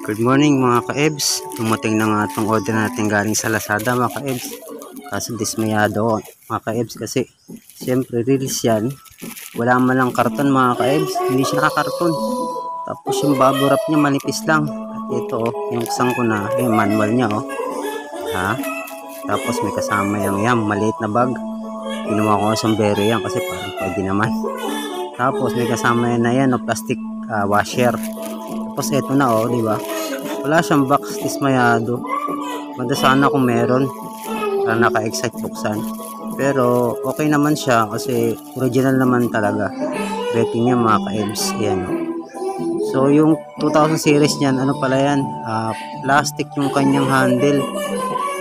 Good morning mga ka-ebs. Dumating na nga itong order natin galing sa Lazada mga ka-ebs. Kaso dismayado ako mga ka-ebs kasi siyempre release yan. Wala man lang karton mga ka-ebs. Hindi siya nakakarton. Tapos yung bubble wrap niya manipis lang. At ito yung kusang ko na yung manual niya Ha? Tapos may kasama yung maliit na bag. Ginawa ko ng sombrero yan kasi parang pwede naman. Tapos may kasama yan na plastic washer. Tapos ito na di ba? Wala siyang box, dismayado. Ganda sana kung meron para naka-excite buksan. Pero okay naman siya kasi original naman talaga. Rating niya mga ka-ebs. Yan So yung 2000 series niyan, ano pala yan? Plastic yung kanyang handle.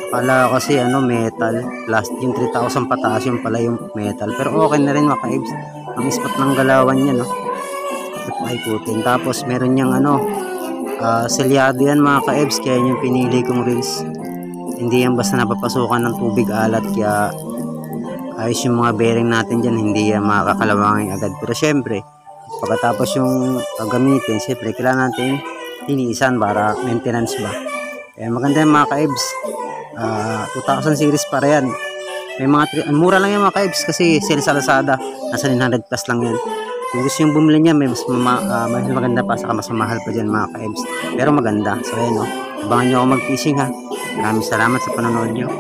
Akala kasi metal. Plastic yung 3000 pataas yung pala yung metal. Pero okay na rin mga ka-ebs. Ang ispat ng galawan niya paikutin. Tapos meron niyang selyado yan mga ka-ebs, kaya yung pinili kong reels. Hindi yan basta napapasukan ng tubig alat, kaya ayos yung mga bearing natin dyan, hindi yan makakalawangin agad. Pero syempre pagkatapos yung gagamitin, syempre kailangan natin linisan para maintenance ba. Kaya maganda yung mga ka-ebs. 2000 series para yan. May mga mura lang yan mga ka-ebs kasi sale sa Lazada, nasa 900 plus lang yan. Kung gusto yung bumili niya, mas maganda pa, saka mas mahal pa dyan mga ka-ebs. Pero maganda. So ayun abangan nyo ako mag-fishing ha. Maraming salamat sa panonood nyo.